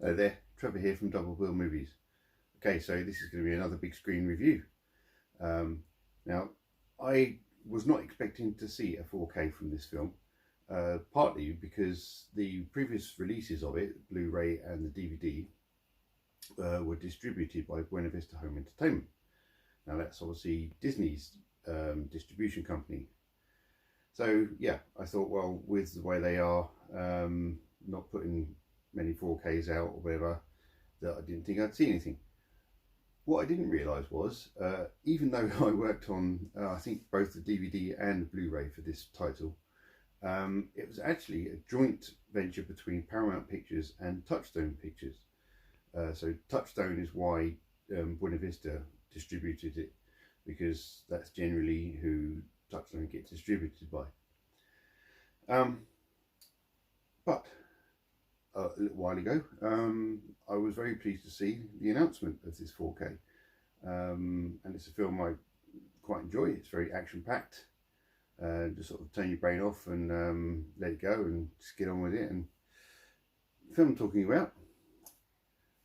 Hello there, Trevor here from Double Bill Movies. Okay, so this is going to be another big screen review. Now, I was not expecting to see a 4K from this film, partly because the previous releases of it, Blu-ray and the DVD, were distributed by Buena Vista Home Entertainment. Now that's obviously Disney's distribution company. So yeah, I thought, well, with the way they are, not putting many 4Ks out or whatever, that I didn't think I'd see anything. What I didn't realise was, even though I worked on, I think both the DVD and the Blu-ray for this title, it was actually a joint venture between Paramount Pictures and Touchstone Pictures. So Touchstone is why Buena Vista distributed it, because that's generally who Touchstone gets distributed by. But a little while ago, I was very pleased to see the announcement of this 4K, and it's a film I quite enjoy. It's very action-packed, just sort of turn your brain off and let it go and just get on with it. And the film I'm talking about,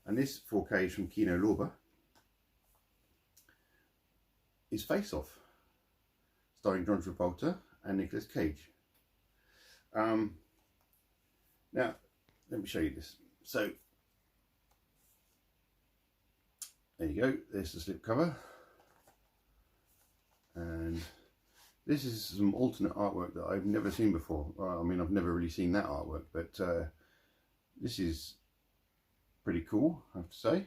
and this 4K is from Kino Lorba, is Face Off, starring John Travolta and Nicolas Cage. Now, let me show you this. So, there you go, there's the slipcover. And this is some alternate artwork that I've never seen before. Well, I mean, I've never really seen that artwork, but this is pretty cool, I have to say.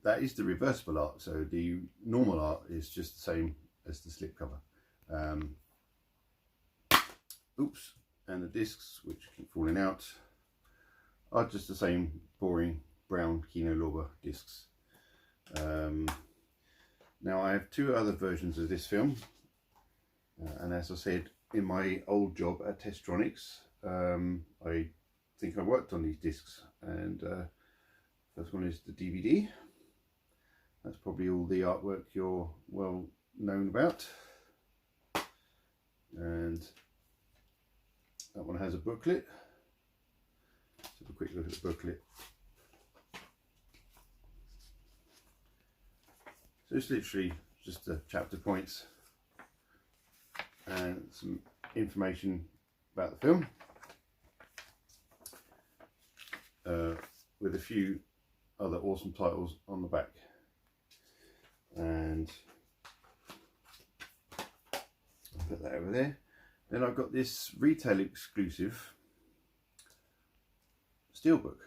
That is the reversible art, so the normal art is just the same as the slipcover. Oops, and the discs, which keep falling out, are just the same boring brown Kino Lorba discs. Now I have two other versions of this film, and as I said, in my old job at Testronics, I think I worked on these discs, and first one is the DVD. That's probably all the artwork you're well known about, and that one has a booklet. Let's have a quick look at the booklet. So it's literally just the chapter points and some information about the film, with a few other awesome titles on the back. And I'll put that over there. Then I've got this retail exclusive steelbook.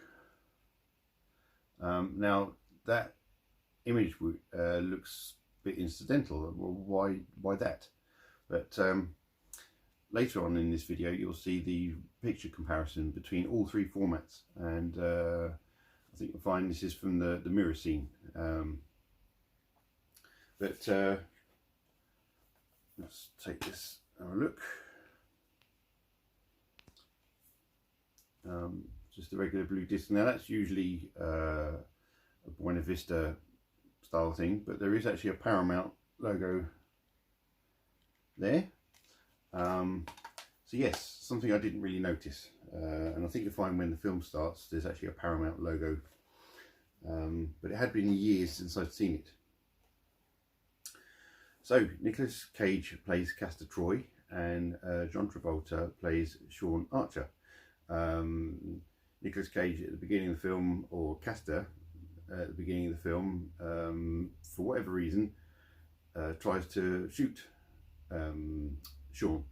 Now that image looks a bit incidental. Well, why that? But later on in this video, you'll see the picture comparison between all three formats, and I think you'll find this is from the mirror scene. But let's take this and have a look. Just the regular blue disc. Now that's usually a Buena Vista style thing, but there is actually a Paramount logo there. So yes, something I didn't really notice, and I think you'll find when the film starts there's actually a Paramount logo, but it had been years since I'd seen it. So Nicolas Cage plays Castor Troy, and John Travolta plays Sean Archer. Nicolas Cage at the beginning of the film, or Castor at the beginning of the film, for whatever reason, tries to shoot Sean,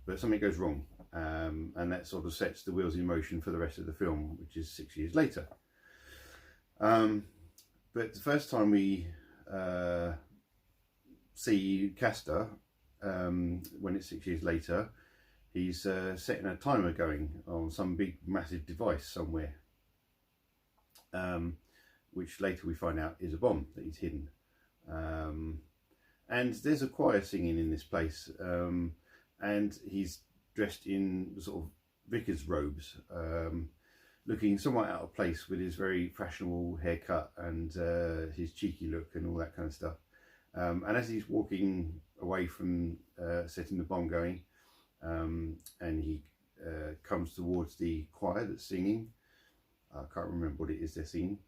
but something goes wrong, and that sort of sets the wheels in motion for the rest of the film, which is 6 years later. But the first time we see Castor, when it's 6 years later, he's setting a timer going on some big massive device somewhere, which later we find out is a bomb that he's hidden. And there's a choir singing in this place, and he's dressed in sort of vicar's robes, looking somewhat out of place with his very fashionable haircut and his cheeky look and all that kind of stuff. And as he's walking away from setting the bomb going, and he comes towards the choir that's singing. I can't remember what it is they're singing.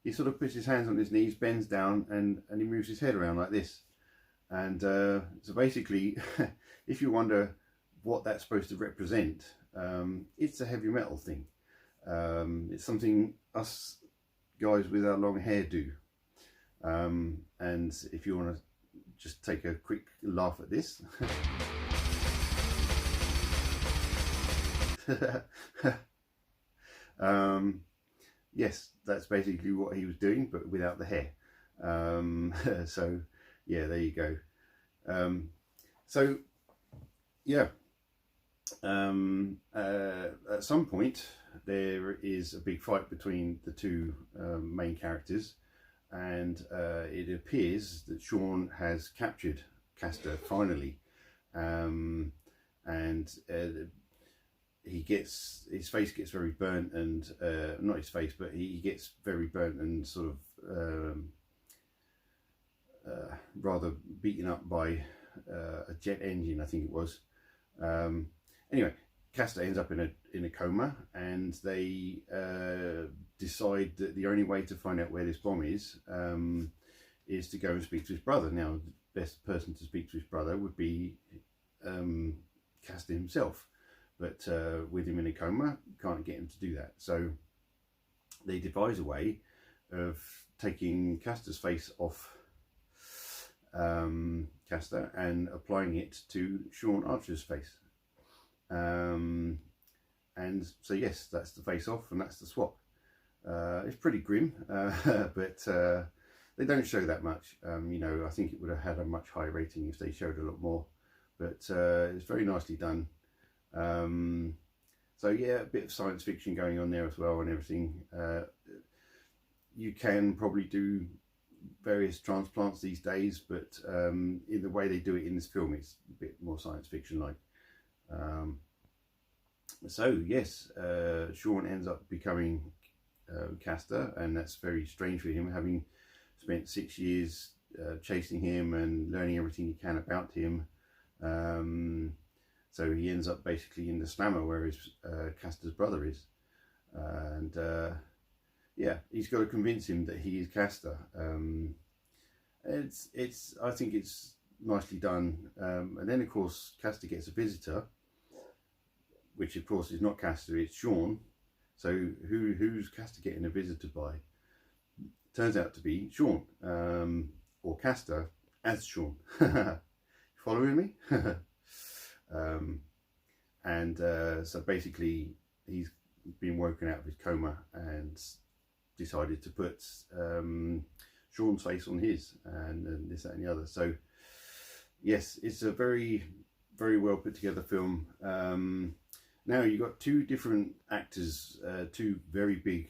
He sort of puts his hands on his knees, bends down, and he moves his head around like this. And so basically, if you wonder what that's supposed to represent, it's a heavy metal thing. It's something us guys with our long hair do. And if you want to just take a quick laugh at this. Yes, that's basically what he was doing, but without the hair. So yeah, there you go. So yeah, at some point there is a big fight between the two main characters, and it appears that Sean has captured Castor finally, and he gets, his face gets very burnt, and not his face, but he gets very burnt and sort of rather beaten up by a jet engine, I think it was. Anyway, Castor ends up in a coma, and they decide that the only way to find out where this bomb is to go and speak to his brother. Now, the best person to speak to his brother would be Castor himself, but with him in a coma, can't get him to do that. So they devise a way of taking Castor's face off Castor and applying it to Sean Archer's face. And so yes, that's the face off, and that's the swap. It's pretty grim, but they don't show that much. You know, I think it would have had a much higher rating if they showed a lot more, but it's very nicely done. So yeah, a bit of science fiction going on there as well, and everything. You can probably do various transplants these days, but in the way they do it in this film, it's a bit more science fiction like. So yes, Sean ends up becoming Castor, and that's very strange for him, having spent 6 years chasing him and learning everything he can about him. So he ends up basically in the slammer where his Castor's brother is, and yeah, he's got to convince him that he is Castor. I think it's nicely done. And then of course Castor gets a visitor, which of course is not Castor, it's Sean. So who's Castor getting a visitor by? Turns out to be Sean, or Castor as Sean. Following me? So basically he's been woken out of his coma and decided to put Sean's face on his, and this, that and the other. So yes, it's a very, very well put together film. Now you've got two different actors, two very big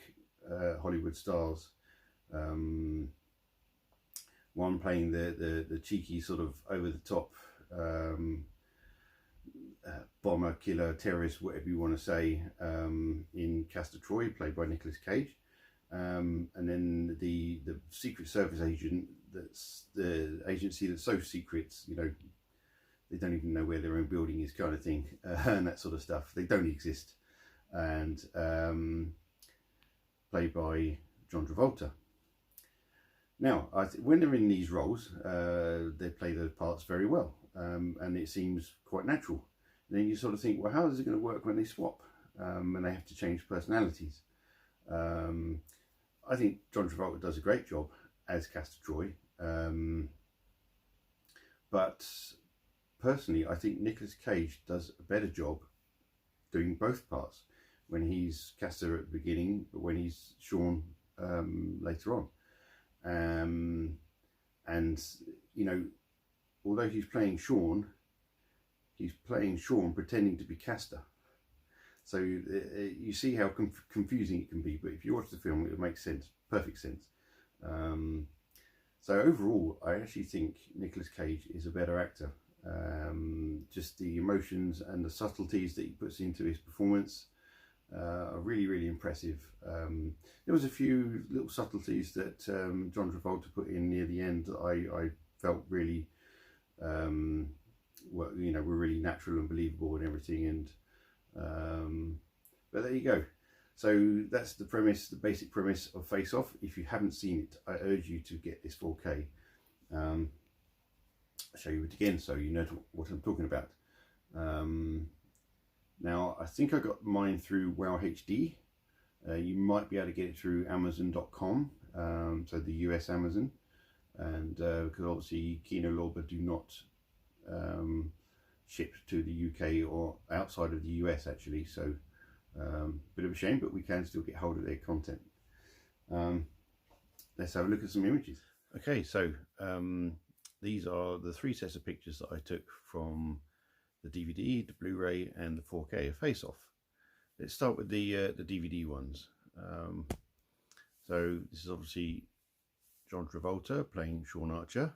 Hollywood stars. One playing the cheeky sort of over the top bomber, killer, terrorist, whatever you want to say, in Castor Troy, played by Nicolas Cage. And then the Secret Service agent, that's the agency that's so secret, you know, they don't even know where their own building is, kind of thing, and that sort of stuff. They don't exist. And played by John Travolta. Now, when they're in these roles, they play those parts very well, and it seems quite natural. And then you sort of think, well, how is it going to work when they swap and they have to change personalities? I think John Travolta does a great job as Castor Troy, but personally I think Nicolas Cage does a better job doing both parts, when he's Castor at the beginning, but when he's Sean later on. And you know, although he's playing Sean pretending to be Castor. So you see how confusing it can be, but if you watch the film, it makes sense, perfect sense. So overall, I actually think Nicolas Cage is a better actor. Just the emotions and the subtleties that he puts into his performance are really, really impressive. There was a few little subtleties that John Travolta put in near the end that I felt really were really natural and believable and everything. And but there you go. So that's the premise, the basic premise of Face Off. If you haven't seen it, I urge you to get this 4K. I'll show you it again so you know what I'm talking about. Now I think I got mine through Wow HD. You might be able to get it through Amazon.com, so the US Amazon, and because obviously Kino Lorba do not ship to the UK or outside of the US actually, so bit of a shame, but we can still get hold of their content. Let's have a look at some images. Okay, so these are the 3 sets of pictures that I took from the DVD, the Blu-ray and the 4K of Face Off. Let's start with the DVD ones. So this is obviously John Travolta playing Sean Archer.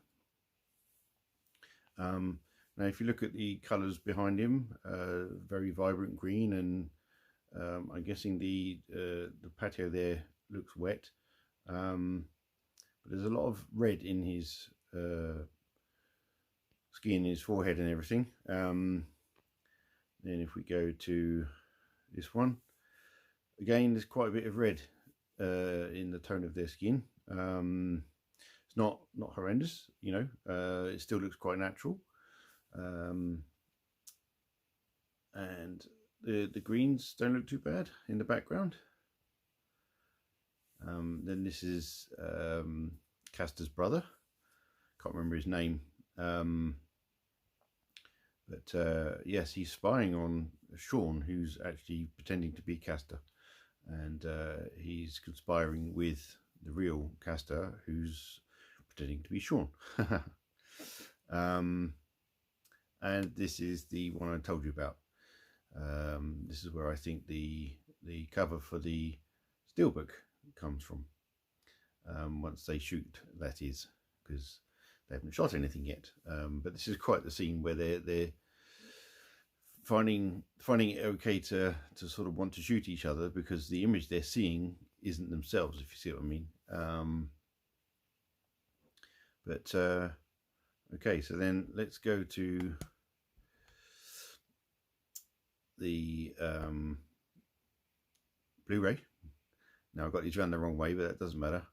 Now if you look at the colours behind him, very vibrant green, and I'm guessing the patio there looks wet, but there's a lot of red in his skin, his forehead and everything. Then if we go to this one, again there's quite a bit of red in the tone of their skin. It's not horrendous, you know, it still looks quite natural. And the greens don't look too bad in the background. Then this is Castor's brother, can't remember his name, but yes, he's spying on Sean, who's actually pretending to be Castor, and he's conspiring with the real Castor, who's pretending to be Sean. And this is the one I told you about. This is where I think the cover for the steelbook comes from. Once they shoot, that is, because they haven't shot anything yet. But this is quite the scene where they're finding it okay to sort of want to shoot each other, because the image they're seeing isn't themselves, if you see what I mean. Okay, so then let's go to the Blu-ray. Now I've got these around the wrong way, but that doesn't matter.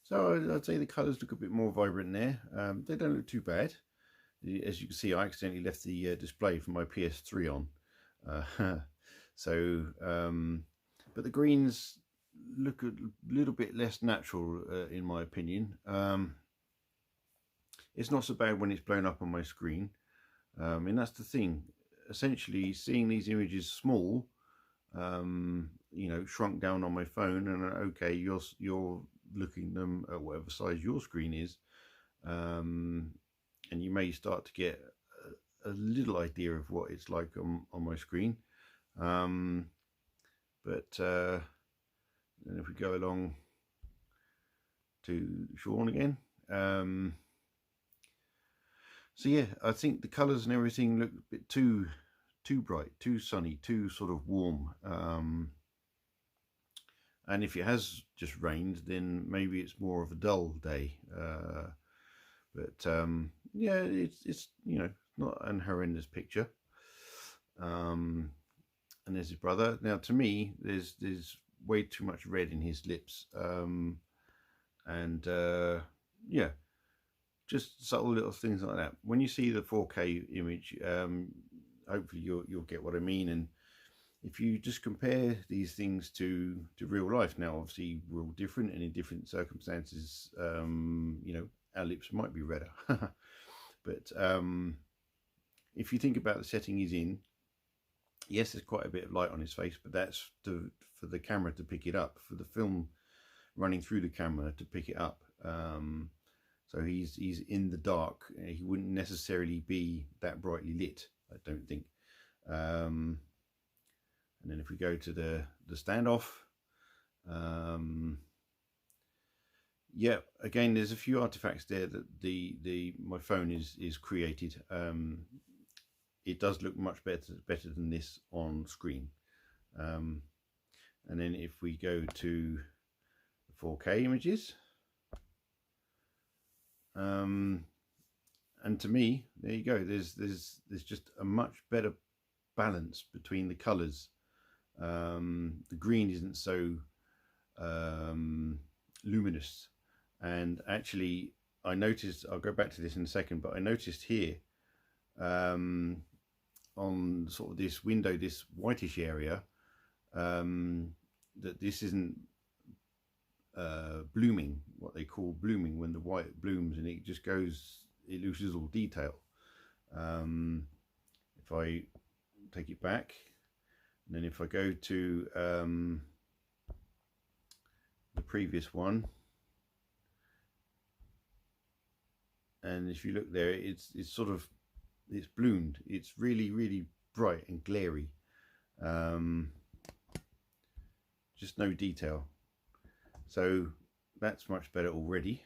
So I'd say the colours look a bit more vibrant there. They don't look too bad. As you can see, I accidentally left the display from my PS3 on. But the greens look a little bit less natural in my opinion. It's not so bad when it's blown up on my screen, and that's the thing. Essentially, seeing these images small, you know, shrunk down on my phone, and okay, you're looking them at whatever size your screen is, and you may start to get a little idea of what it's like on my screen. Then if we go along to Sean again. So yeah, I think the colours and everything look a bit too bright, too sunny, too sort of warm. And if it has just rained, then maybe it's more of a dull day. Yeah, it's you know, not an horrendous picture. And there's his brother. Now to me, there's way too much red in his lips. Yeah. Just subtle little things like that. When you see the 4K image, hopefully you'll get what I mean. And if you just compare these things to real life, now obviously we're all different, and in different circumstances, you know, our lips might be redder. But if you think about the setting he's in, yes, there's quite a bit of light on his face, but that's for the camera to pick it up, for the film running through the camera to pick it up. So he's in the dark. He wouldn't necessarily be that brightly lit, I don't think. And then if we go to the standoff, yeah, again, there's a few artifacts there that my phone is created. It does look much better than this on screen. And then if we go to the 4K images, And to me, there you go, there's just a much better balance between the colors. The green isn't so luminous, and actually I noticed, I'll go back to this in a second, but I noticed here on sort of this window, this whitish area, that this isn't blooming, what they call blooming, when the white blooms and it just goes, it loses all detail. If I take it back, and then if I go to the previous one, and if you look there, it's sort of, it's bloomed, it's really bright and glary, just no detail. So that's much better already.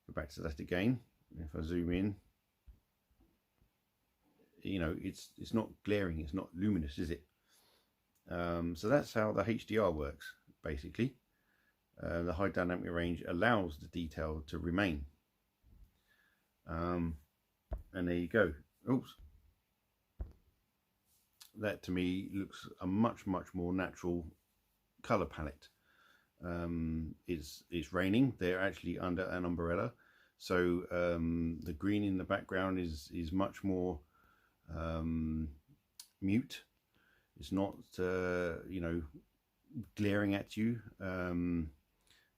Go back to that again. If I zoom in, you know, it's not glaring, it's not luminous, is it? So that's how the HDR works, basically. The high dynamic range allows the detail to remain. And there you go. Oops. That to me looks a much more natural color palette. It's raining, they're actually under an umbrella, so the green in the background is much more mute. It's not you know, glaring at you, and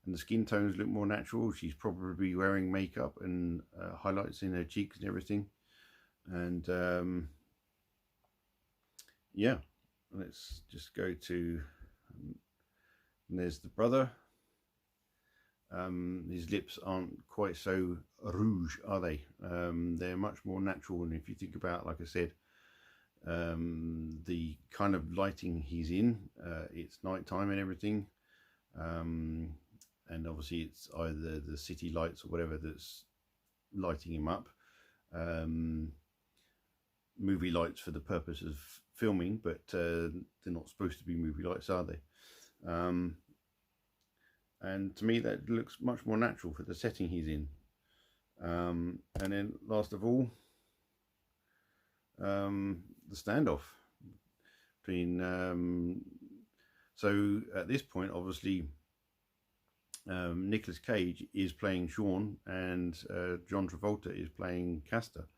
the skin tones look more natural. She's probably wearing makeup and highlights in her cheeks and everything. And yeah, let's just go to, and there's the brother. His lips aren't quite so rouge, are they? They're much more natural. And if you think about, like I said, the kind of lighting he's in, it's nighttime and everything, and obviously it's either the city lights or whatever that's lighting him up, movie lights for the purpose of filming, but they're not supposed to be movie lights, are they? And to me that looks much more natural for the setting he's in. And then last of all, the standoff between so at this point, obviously, Nicolas Cage is playing Sean and John Travolta is playing Castor,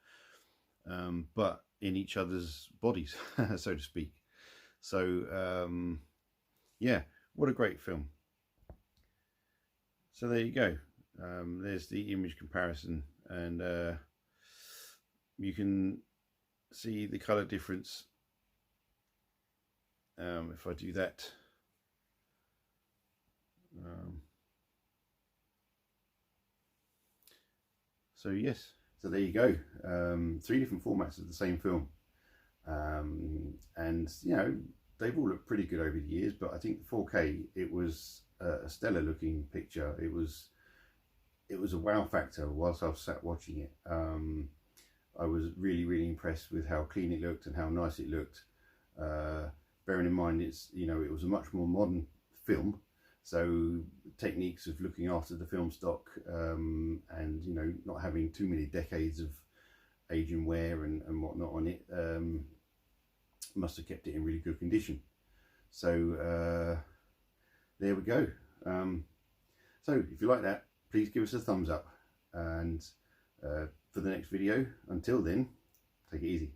but in each other's bodies, so to speak. So yeah, what a great film. So there you go. There's the image comparison, and you can see the color difference. If I do that, so yes, so there you go. 3 different formats of the same film, and you know, they've all looked pretty good over the years, but I think the 4K, it was a stellar looking picture. It was a wow factor whilst I was sat watching it. I was really impressed with how clean it looked and how nice it looked. Bearing in mind, it's, you know, it was a much more modern film, so techniques of looking after the film stock, and you know, not having too many decades of age and wear and whatnot on it, must have kept it in really good condition. So there we go. So if you like that, please give us a thumbs up, and for the next video, until then, take it easy.